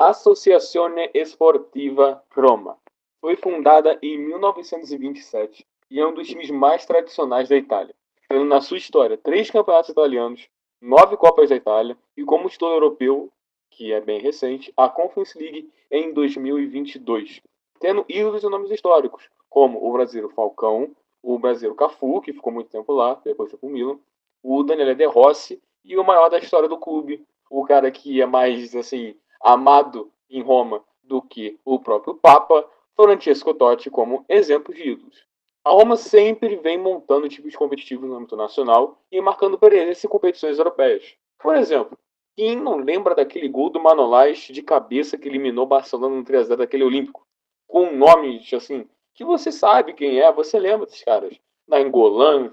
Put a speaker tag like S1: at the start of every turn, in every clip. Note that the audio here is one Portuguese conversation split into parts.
S1: Associazione Sportiva Roma. Foi fundada em 1927 e é um dos times mais tradicionais da Itália, tendo na sua história 3 campeonatos italianos, 9 Copas da Itália e como título europeu, que é bem recente, a Conference League em 2022, tendo ídolos e nomes históricos, como o brasileiro Falcão, o brasileiro Cafu, que ficou muito tempo lá, depois foi pro Milan, o Daniele De Rossi e o maior da história do clube, o cara que é mais assim amado em Roma do que o próprio Papa, Francesco Totti como exemplo de ídolos. A Roma sempre vem montando times competitivos no âmbito nacional e marcando presença em competições europeias. Por exemplo, quem não lembra daquele gol do Manolas de cabeça que eliminou o Barcelona no 3x0 daquele Olímpico? Com nomes assim, que você sabe quem é, você lembra desses caras. Nainggolan,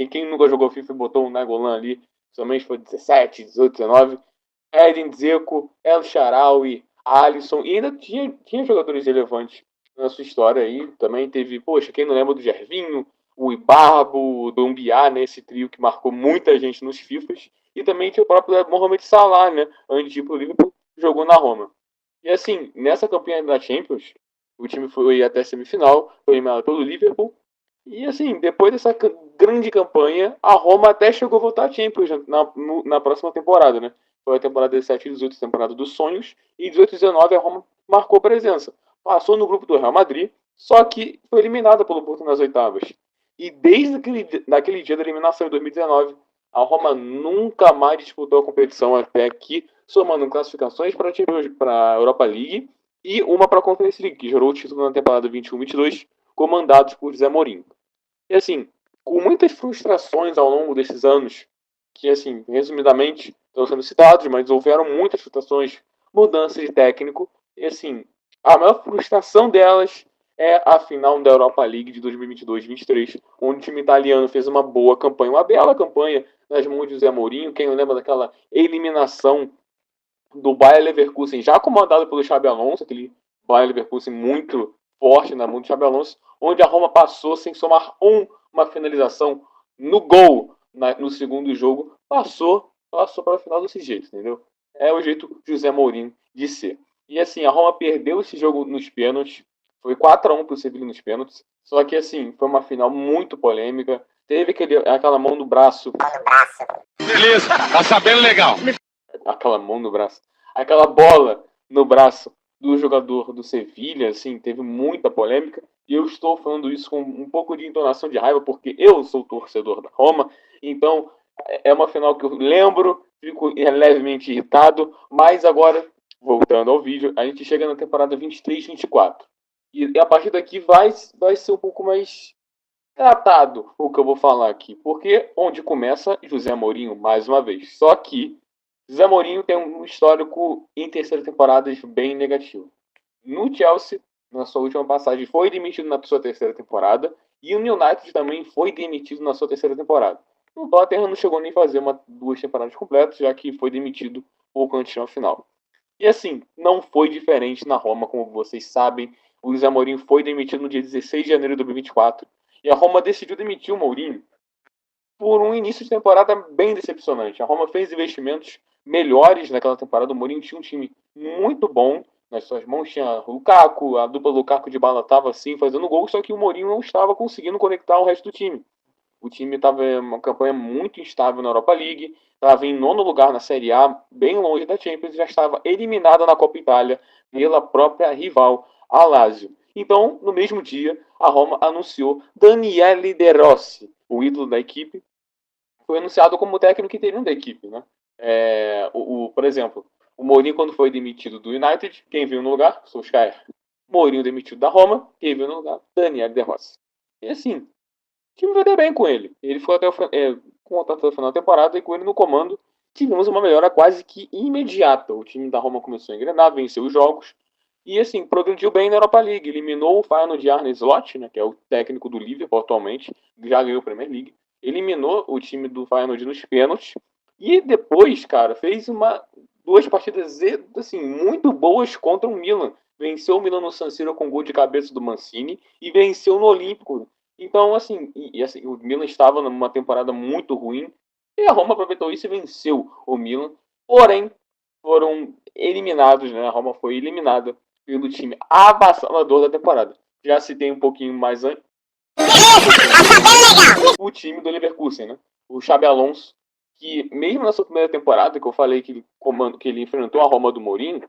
S1: quem nunca jogou FIFA e botou um Nainggolan ali, somente foi 17, 18, 19. Edin Dzeko, El Shaarawy, Alisson, e ainda tinha jogadores relevantes na sua história aí. Também teve, poxa, quem não lembra do Gervinho, o Ibarbo, o Doumbia, né, esse trio que marcou muita gente nos FIFAs. E também tinha o próprio Mohamed Salah, né, antes de ir pro Liverpool, jogou na Roma. E assim, nessa campanha da Champions, o time foi até a semifinal, foi eliminado pelo Liverpool. E assim, depois dessa grande campanha, a Roma até chegou a voltar a Champions na próxima temporada, né? Foi a temporada 17 e 18, temporada dos sonhos, e 18 e 19 a Roma marcou presença. Passou no grupo do Real Madrid, só que foi eliminada pelo Porto nas oitavas. E desde aquele dia da eliminação em 2019, a Roma nunca mais disputou a competição até aqui, somando classificações para a Europa League e uma para a Conference League, que gerou o título na temporada 21-22, comandados por José Mourinho. E assim, com muitas frustrações ao longo desses anos, que assim, resumidamente, estão sendo citados, mas houveram muitas frustrações, mudanças de técnico, e assim, a maior frustração delas é a final da Europa League de 2022-23, onde o time italiano fez uma boa campanha, uma bela campanha nas mãos de José Mourinho. Quem lembra daquela eliminação do Bayer Leverkusen, já comandado pelo Xabi Alonso, aquele Bayer Leverkusen muito forte na mão do Xabi Alonso, onde a Roma passou sem somar uma finalização no gol no segundo jogo, passou para a final desse jeito, entendeu? É o jeito José Mourinho de ser. E assim, a Roma perdeu esse jogo nos pênaltis, foi 4x1 pro Sevilla nos pênaltis, só que assim, foi uma final muito polêmica, teve aquela mão no braço.
S2: Beleza, tá sabendo legal.
S1: Aquela mão no braço, aquela bola no braço do jogador do Sevilha, assim, teve muita polêmica. E eu estou falando isso com um pouco de entonação de raiva, porque eu sou torcedor da Roma. Então, é uma final que eu lembro, fico levemente irritado. Mas agora, voltando ao vídeo, a gente chega na temporada 23-24. E a partir daqui vai ser um pouco mais tratado o que eu vou falar aqui. Porque onde começa José Mourinho, mais uma vez. Só que José Mourinho tem um histórico em terceira temporada bem negativo. No Chelsea, na sua última passagem, foi demitido na sua terceira temporada. E o United também foi demitido na sua terceira temporada. O Tottenham não chegou nem a fazer 2 temporadas completas, já que foi demitido pouco antes do final. E assim, não foi diferente na Roma, como vocês sabem. O José Mourinho foi demitido no dia 16 de janeiro de 2024. E a Roma decidiu demitir o Mourinho por um início de temporada bem decepcionante. A Roma fez investimentos melhores naquela temporada. O Mourinho tinha um time muito bom nas suas mãos. Tinha o Lukaku, a dupla Lukaku de bala estava assim fazendo gol, só que o Mourinho não estava conseguindo conectar o resto do time. O time estava em uma campanha muito instável na Europa League, estava em 9º lugar na Série A, bem longe da Champions, e já estava eliminada na Copa Itália pela própria rival, a Lazio. Então, no mesmo dia, a Roma anunciou Daniele De Rossi, o ídolo da equipe, foi anunciado como técnico interino da equipe, né? Por exemplo, o Mourinho, quando foi demitido do United, quem veio no lugar? Solskjaer. Mourinho demitido da Roma, quem veio no lugar? Daniele De Rossi. E assim, o time vai ter bem com ele. Ele foi até o contrato até o final da temporada e com ele no comando tivemos uma melhora quase que imediata. O time da Roma começou a engrenar, venceu os jogos e assim, progrediu bem na Europa League. Eliminou o Feyenoord de Arne Slot, né, que é o técnico do Liverpool atualmente, já ganhou a Premier League. Eliminou o time do Feyenoord nos pênaltis. E depois, cara, fez 2 partidas assim, muito boas contra o Milan. Venceu o Milan no San Siro com gol de cabeça do Mancini e venceu no Olímpico. Então, assim, assim, o Milan estava numa temporada muito ruim e a Roma aproveitou isso e venceu o Milan. Porém, foram eliminados, né? A Roma foi eliminada pelo time avassalador da temporada. Já citei um pouquinho mais antes. O time do Leverkusen, né? O Xabi Alonso, que mesmo na sua primeira temporada, que eu falei que ele enfrentou a Roma do Mourinho,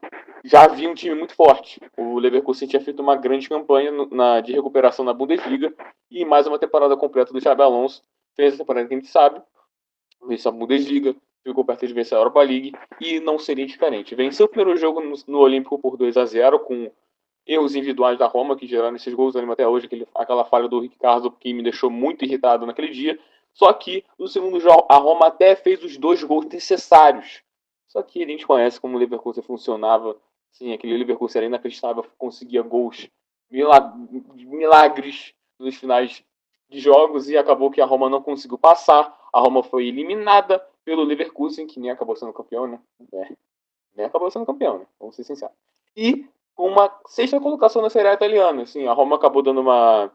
S1: já havia um time muito forte. O Leverkusen tinha feito uma grande campanha de recuperação na Bundesliga e mais uma temporada completa do Xabi Alonso. Fez a temporada que a gente sabe, venceu a Bundesliga, ficou perto de vencer a Europa League e não seria diferente. Venceu o primeiro jogo no Olímpico por 2-0 com erros individuais da Roma, que geraram esses gols, eu lembro até hoje, aquela falha do Ricardo, que me deixou muito irritado naquele dia. Só que no segundo jogo, a Roma até fez os 2 gols necessários. Só que a gente conhece como o Leverkusen funcionava. Sim, aquele Leverkusen era inacreditável, conseguia gols, milagres nos finais de jogos e acabou que a Roma não conseguiu passar. A Roma foi eliminada pelo Leverkusen, que nem acabou sendo campeão, né? Nem acabou sendo campeão, né? Vamos ser sinceros. E com uma sexta colocação na Série A italiana. Assim, a Roma acabou dando uma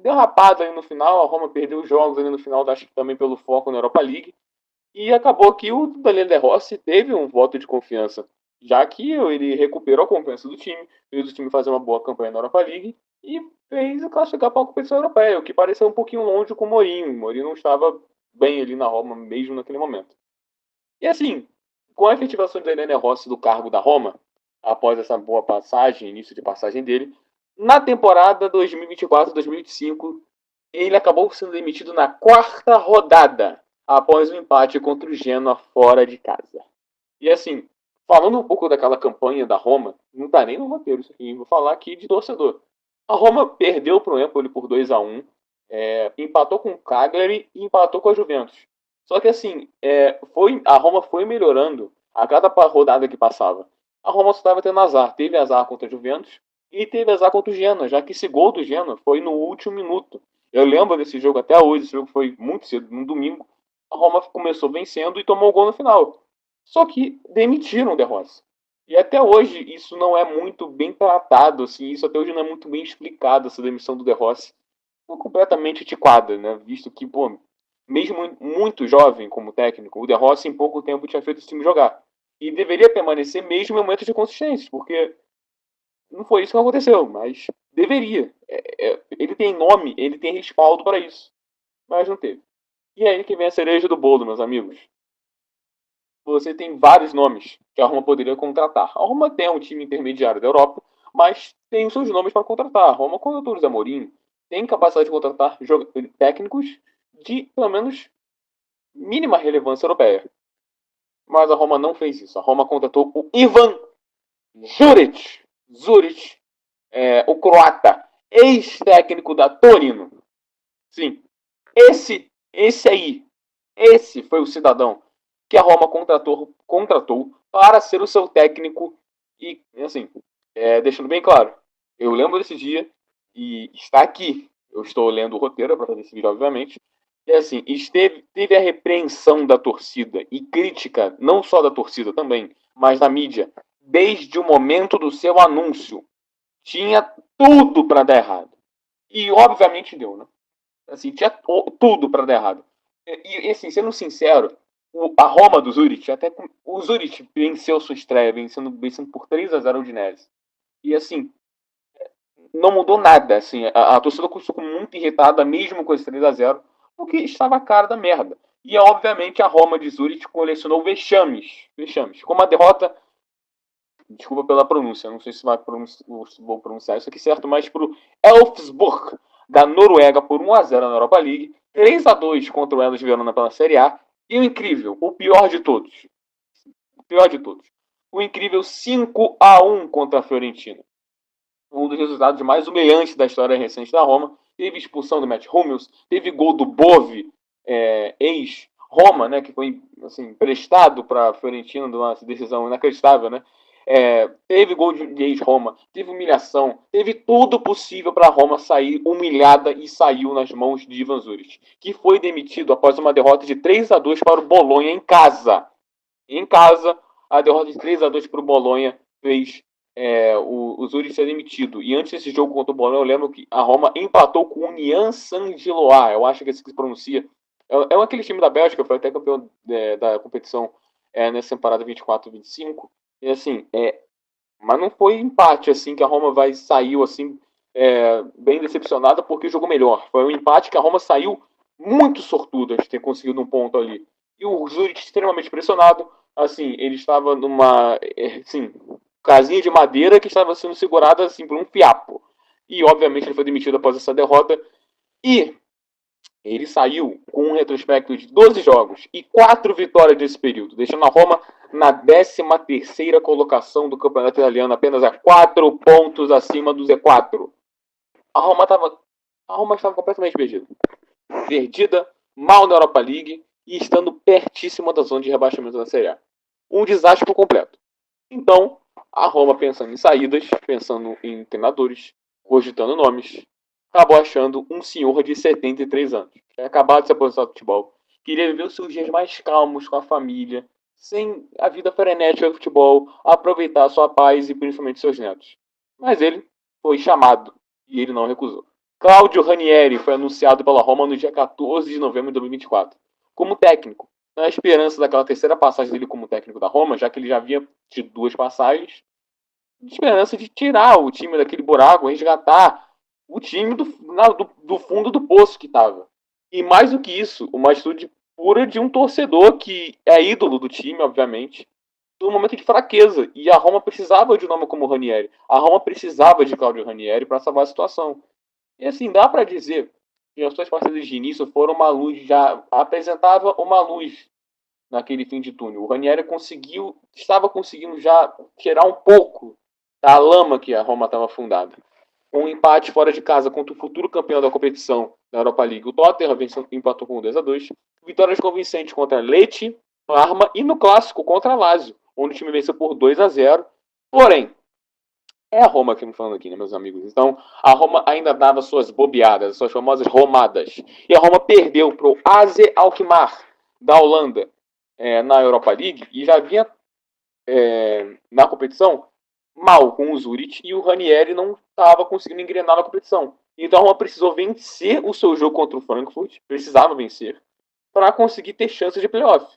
S1: derrapada ali no final. A Roma perdeu os jogos ali no final, acho que também pelo foco na Europa League. E acabou que o Daniele De Rossi teve um voto de confiança, já que ele recuperou a confiança do time, fez o time fazer uma boa campanha na Europa League e fez classificar para a competição europeia, o que pareceu um pouquinho longe com o Mourinho. O Mourinho não estava bem ali na Roma mesmo naquele momento. E assim, com a efetivação de Daniele Rossi do cargo da Roma, após essa boa passagem, início de passagem dele, na temporada 2024-2025, ele acabou sendo demitido na 4ª rodada, após o empate contra o Genoa fora de casa. E assim, falando um pouco daquela campanha da Roma, não tá nem no roteiro isso aqui, vou falar aqui de torcedor. A Roma perdeu pro Empoli por 2-1, empatou com o Cagliari e empatou com a Juventus. Só que assim, a Roma foi melhorando a cada rodada que passava. A Roma só estava tendo azar. Teve azar contra a Juventus e teve azar contra o Genoa, já que esse gol do Genoa foi no último minuto. Eu lembro desse jogo até hoje, esse jogo foi muito cedo, no domingo. A Roma começou vencendo e tomou o gol no final. Só que demitiram o De Rossi. E até hoje isso não é muito bem tratado, assim, isso até hoje não é muito bem explicado, essa demissão do De Rossi. Foi completamente antiquada, né? Visto que, pô, mesmo muito jovem como técnico, o De Rossi em pouco tempo tinha feito o time jogar. E deveria permanecer mesmo em momentos de consistência, porque não foi isso que aconteceu, mas deveria. Ele tem nome, ele tem respaldo para isso, mas não teve. E aí que vem a cereja do bolo, meus amigos. Você tem vários nomes que a Roma poderia contratar. A Roma tem um time intermediário da Europa, mas tem os seus nomes para contratar. A Roma contratou o Zé Mourinho, tem capacidade de contratar técnicos de, pelo menos, mínima relevância europeia. Mas a Roma não fez isso. A Roma contratou o Ivan Juric, o croata, ex-técnico da Torino. Sim, esse foi o cidadão que a Roma contratou para ser o seu técnico. E, assim, deixando bem claro, eu lembro desse dia e está aqui. Eu estou lendo o roteiro para fazer esse vídeo, obviamente. E assim, teve a repreensão da torcida e crítica, não só da torcida também, mas da mídia, desde o momento do seu anúncio. Tinha tudo para dar errado. E obviamente deu, né? Assim, tinha tudo para dar errado. E assim, sendo sincero, a Roma do Zurich, o Zurich venceu sua estreia, vencendo por 3-0 o Udinese. E assim, não mudou nada. Assim, a torcida ficou muito irritada, mesmo com esse 3-0, porque estava a cara da merda. E obviamente a Roma de Zurich colecionou vexames. Como a derrota, desculpa pela pronúncia, não sei se vou pronunciar isso aqui certo, mas pro Elfsborg da Noruega por 1-0 na Europa League, 3-2 contra o Hellas Verona pela Série A, e o incrível, o pior de todos, o incrível 5-1 contra a Fiorentina. Um dos resultados mais humilhantes da história recente da Roma. Teve expulsão do Matt Hummels, teve gol do Bove, ex-Roma, né, que foi assim, emprestado para a Fiorentina de uma decisão inacreditável, né? Teve gol de ex-Roma, teve humilhação, teve tudo possível para a Roma sair humilhada e saiu nas mãos de Ivan Juric, que foi demitido após uma derrota de 3-2 para o Bolonha em casa. Em casa, a derrota de 3-2 para o Bolonha fez o Zurich ser demitido. E antes desse jogo contra o Bolonha, eu lembro que a Roma empatou com o Union Saint-Gilloise. Eu acho que é assim que se pronuncia. É aquele time da Bélgica, foi até campeão da competição nessa temporada 24-25. E assim, mas não foi empate assim que a Roma saiu assim bem decepcionada porque jogou melhor. Foi um empate que a Roma saiu muito sortuda de ter conseguido um ponto ali. E o Zurich extremamente pressionado, assim, ele estava numa, assim, casinha de madeira que estava sendo segurada assim por um fiapo. E obviamente ele foi demitido após essa derrota. E ele saiu com um retrospecto de 12 jogos e 4 vitórias desse período, deixando a Roma na 13ª colocação do campeonato italiano, apenas a 4 pontos acima do Z4. A Roma estava completamente perdida, mal na Europa League e estando pertíssima da zona de rebaixamento da Série A. Um desastre por completo. Então, a Roma, pensando em saídas, pensando em treinadores, cogitando nomes, acabou achando um senhor de 73 anos, que tinha acabado de se aposentar do futebol, queria viver os seus dias mais calmos com a família, sem a vida frenética do futebol, aproveitar sua paz e principalmente seus netos. Mas ele foi chamado e ele não recusou. Claudio Ranieri foi anunciado pela Roma no dia 14 de novembro de 2024 como técnico, na esperança daquela terceira passagem dele como técnico da Roma, já que ele já havia tido 2 passagens, de esperança de tirar o time daquele buraco, resgatar o time do fundo do poço que estava. E mais do que isso, uma atitude pura de um torcedor que é ídolo do time, obviamente, num momento de fraqueza. E a Roma precisava de um nome como Ranieri. A Roma precisava de Claudio Ranieri para salvar a situação. E assim, dá para dizer que as suas partidas de início foram uma luz, já apresentava uma luz naquele fim de túnel. O Ranieri estava conseguindo já tirar um pouco da lama que a Roma estava afundada. Um empate fora de casa contra o futuro campeão da competição da Europa League, o Tottenham, empatou com 2-2. Vitórias convincentes contra Lecce, Parma e no clássico contra a Lazio, onde o time venceu por 2-0. Porém, é a Roma que eu me falando aqui, né, meus amigos? Então, a Roma ainda dava suas bobeadas, suas famosas romadas. E a Roma perdeu para o AZ Alkmaar, da Holanda, na Europa League, e já vinha na competição mal com o Zurich, e o Ranieri não estava conseguindo engrenar na competição. Então a Roma precisou vencer o seu jogo contra o Frankfurt, precisava vencer, para conseguir ter chances de playoff.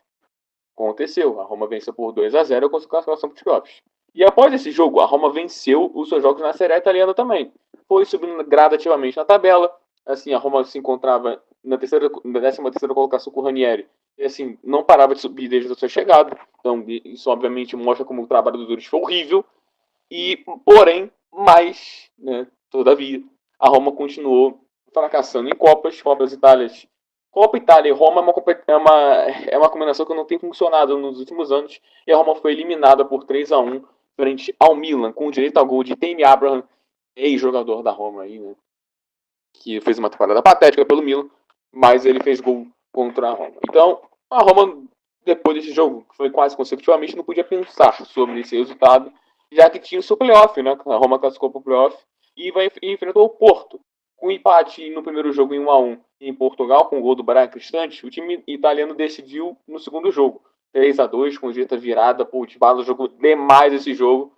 S1: Aconteceu, a Roma venceu por 2-0 e conseguiu a classificação para os playoffs. E após esse jogo, a Roma venceu os seus jogos na Série A italiana também. Foi subindo gradativamente na tabela. Assim, a Roma se encontrava na 13ª colocação com o Ranieri. E assim, não parava de subir desde a sua chegada. Então, isso obviamente mostra como o trabalho do Zurich foi horrível. Porém, todavia, a Roma continuou fracassando em Copas Itálias. Copa Itália e Roma é uma combinação que não tem funcionado nos últimos anos. E a Roma foi eliminada por 3-1 frente ao Milan, com direito ao gol de Tammy Abraham, ex-jogador da Roma aí, né? Que fez uma temporada patética pelo Milan, mas ele fez gol contra a Roma. Então, a Roma, depois desse jogo, que foi quase consecutivamente, não podia pensar sobre esse resultado, já que tinha o seu playoff, né? A Roma classificou para o playoff e enfrentou o Porto. Com empate no primeiro jogo em 1-1 em Portugal, com o gol do Brian Cristante, o time italiano decidiu no segundo jogo. 3-2, com direita virada. O Dybala jogou demais esse jogo.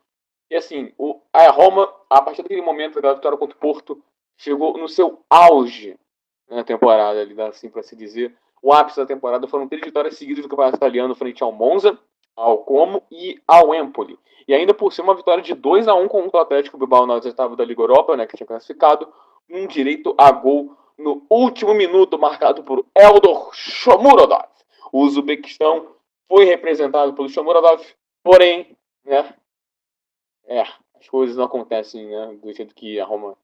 S1: E assim, a Roma, a partir daquele momento da vitória contra o Porto, chegou no seu auge na temporada, assim para se dizer. O ápice da temporada foram 3 vitórias seguidas do campeonato italiano frente ao Monza, ao Como e ao Empoli. E ainda por cima, uma vitória de 2-1 contra o Atlético Bilbao nas oitavas da Liga Europa, né, que tinha classificado, um direito a gol no último minuto, marcado por Eldor Shomurodov. O Uzbequistão foi representado pelo Shomurodov, porém, né, as coisas não acontecem, né, do jeito que a Roma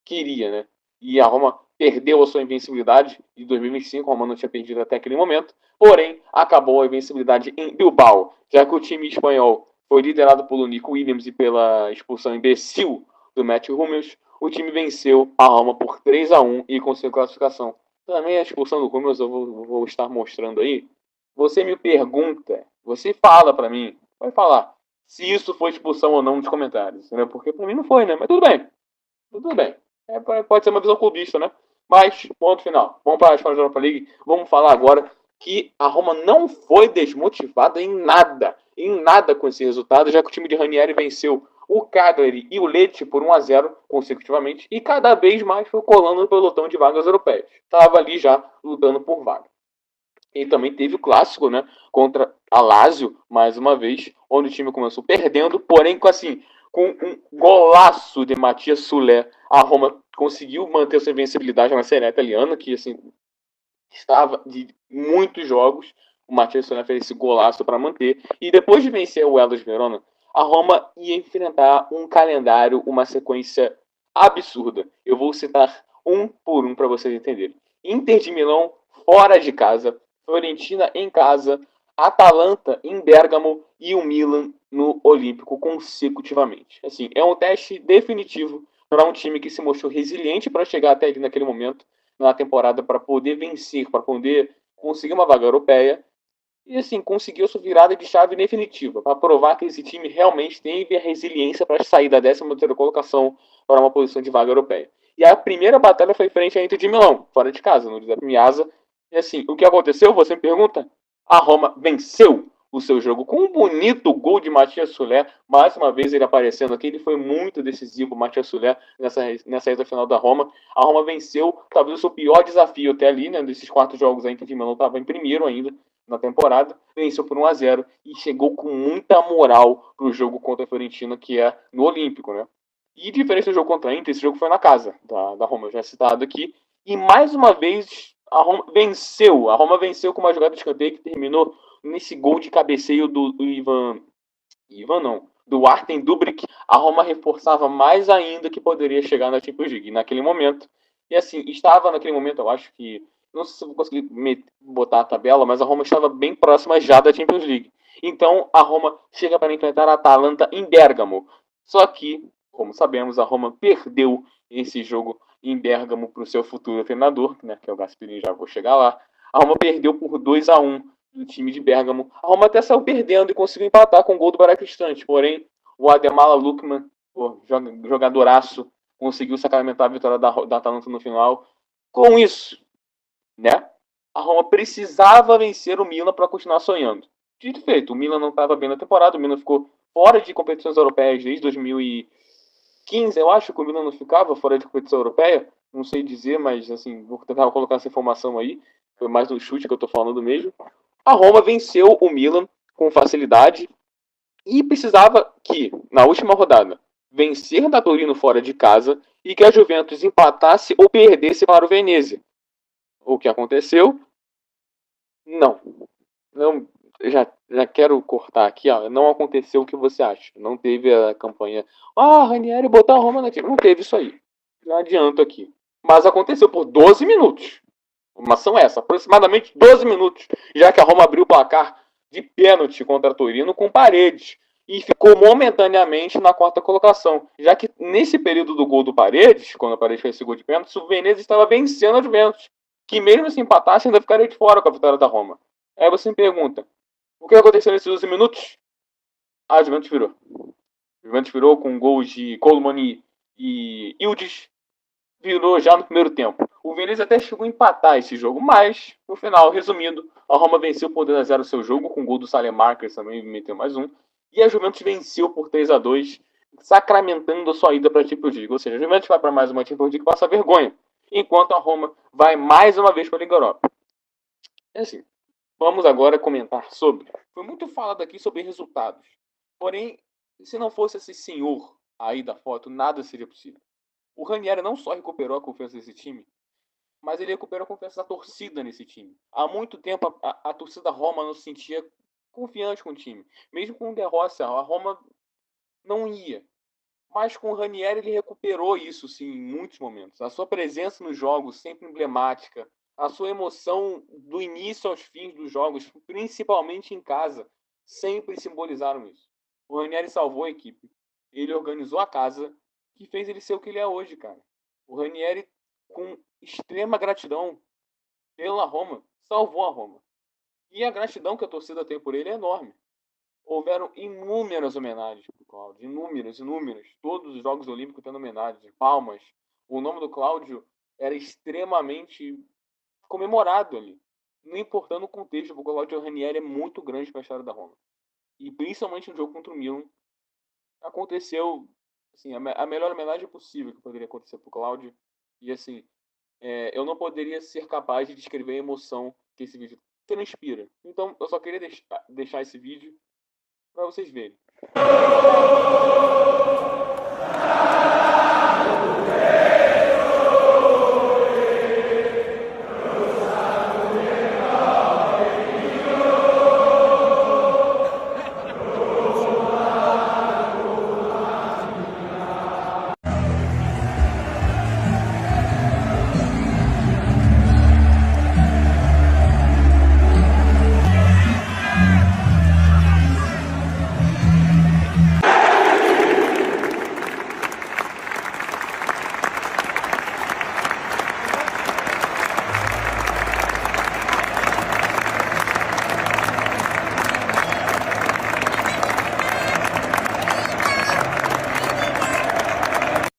S1: queria, né? E a Roma perdeu a sua invencibilidade de 2025, a Roma não tinha perdido até aquele momento, porém acabou a invencibilidade em Bilbao, já que o time espanhol foi liderado pelo Nico Williams e pela expulsão imbecil do Matthew Hummels. O time venceu a Roma por 3-1 e conseguiu classificação. Também a expulsão do Hummels eu vou estar mostrando aí. Você me pergunta, você fala pra mim, vai falar se isso foi expulsão ou não nos comentários, né? Porque pra mim não foi, né? Mas tudo bem. Tudo bem. Pode ser uma visão clubista, né? Mas, ponto final. Vamos para a história da Europa League. Vamos falar agora que a Roma não foi desmotivada em nada com esse resultado, já que o time de Ranieri venceu o Cagliari e o Lecce por 1-0 consecutivamente e cada vez mais foi colando no pelotão de vagas europeias. Estava ali já lutando por vaga. E também teve o clássico, né, contra a Lazio, mais uma vez, onde o time começou perdendo, porém com um golaço de Matias Soler, a Roma conseguiu manter sua invencibilidade na Série A italiana, que assim estava de muitos jogos. O Matias Soler fez esse golaço para manter. E depois de vencer o Hellas Verona, a Roma ia enfrentar um calendário, uma sequência absurda. Eu vou citar um por um para vocês entenderem. Inter de Milão fora de casa, Fiorentina em casa, Atalanta em Bérgamo e o Milan no Olímpico consecutivamente. Assim, é um teste definitivo para um time que se mostrou resiliente para chegar até ali naquele momento na temporada para poder vencer, para poder conseguir uma vaga europeia e assim conseguiu sua virada de chave definitiva para provar que esse time realmente teve a resiliência para sair da 13ª colocação para uma posição de vaga europeia. E a primeira batalha foi frente à Inter de Milão, fora de casa, no Giuseppe Meazza. E assim, o que aconteceu? Você me pergunta? A Roma venceu o seu jogo com um bonito gol de Matias Soler. Mais uma vez ele aparecendo aqui, ele foi muito decisivo, o Matias Soler, nessa reta final da Roma. A Roma venceu, talvez o seu pior desafio até ali, né? Desses 4 jogos, a Inter de Milão estava em primeiro ainda na temporada, venceu por 1-0 e chegou com muita moral para o jogo contra a Fiorentina, que é no Olímpico, né? E diferente do jogo contra a Inter, esse jogo foi na casa da Roma, já citado aqui. E mais uma vez a Roma venceu. A Roma venceu com uma jogada de escanteio que terminou nesse gol de cabeceio do Ivan. Ivan não. Do Artem Dubrik. A Roma reforçava mais ainda que poderia chegar na Champions League naquele momento. E assim, estava naquele momento, eu acho que. Não sei se eu vou conseguir botar a tabela, mas a Roma estava bem próxima já da Champions League. Então a Roma chega para enfrentar a Atalanta em Bérgamo. Só que, como sabemos, a Roma perdeu esse jogo em Bérgamo para o seu futuro treinador, né, que é o Gasperini, já vou chegar lá. A Roma perdeu por 2-1 do time de Bérgamo. A Roma até saiu perdendo e conseguiu empatar com o gol do Barakristante, porém o Ademola Lookman, jogadoraço, conseguiu sacramentar a vitória da Atalanta no final. Com isso, né, a Roma precisava vencer o Milan para continuar sonhando. Dito e feito, o Milan não estava bem na temporada, o Milan ficou fora de competições europeias desde 2015, eu acho que o Milan não ficava fora de competição europeia, não sei dizer, mas assim, vou tentar colocar essa informação aí, foi mais no chute que eu estou falando mesmo. A Roma venceu o Milan com facilidade e precisava que, na última rodada, vencer da Torino fora de casa e que a Juventus empatasse ou perdesse para o Venezia. O que aconteceu? Não. Não, já quero cortar aqui, ó. Não aconteceu o que você acha. Não teve a campanha. Ah, Ranieri botar a Roma naquele. Não teve isso aí. Já adianto aqui. Mas aconteceu por 12 minutos. Uma ação essa, aproximadamente 12 minutos. Já que a Roma abriu o placar de pênalti contra a Torino com Paredes. E ficou momentaneamente na quarta colocação. Já que nesse período do gol do Paredes, quando o Paredes fez esse gol de pênalti, o Venezia estava vencendo a Juventus. Que mesmo se empatasse, ainda ficaria de fora com a vitória da Roma. Aí você me pergunta, o que aconteceu nesses 12 minutos? A Juventus virou. A Juventus virou com gols de Colomani e Ildiz. Virou já no primeiro tempo. O Venezia até chegou a empatar esse jogo, mas, no final, resumindo, a Roma venceu por 2-0 o seu jogo, com o gol do Salemakers também meteu mais um. E a Juventus venceu por 3-2, sacramentando a sua ida para a Champions League. Ou seja, a Juventus vai para mais uma Champions League e passa vergonha, enquanto a Roma vai mais uma vez para a Liga Europa. É assim, vamos agora comentar sobre. Foi muito falado aqui sobre resultados. Porém, se não fosse esse senhor aí da foto, nada seria possível. O Ranieri não só recuperou a confiança desse time, mas ele recuperou a confiança da torcida nesse time. Há muito tempo a torcida Roma não se sentia confiante com o time. Mesmo com o De Rossi, a Roma não ia. Mas com o Ranieri ele recuperou isso sim em muitos momentos. A sua presença nos jogos sempre emblemática, a sua emoção do início aos fins dos jogos, principalmente em casa, sempre simbolizaram isso. O Ranieri salvou a equipe, ele organizou a casa, que fez ele ser o que ele é hoje, cara. O Ranieri, com extrema gratidão pela Roma, salvou a Roma. E a gratidão que a torcida tem por ele é enorme. Houveram inúmeras homenagens para o Cláudio, inúmeras. Todos os Jogos Olímpicos tendo homenagens, palmas. O nome do Cláudio era extremamente comemorado ali. Não importando o contexto, porque o Cláudio Ranieri é muito grande para a história da Roma. E principalmente no jogo contra o Milan, aconteceu assim, a melhor homenagem possível que poderia acontecer para o Cláudio. E assim, eu não poderia ser capaz de descrever a emoção que esse vídeo você não inspira. Então eu só queria deixar esse vídeo para vocês verem.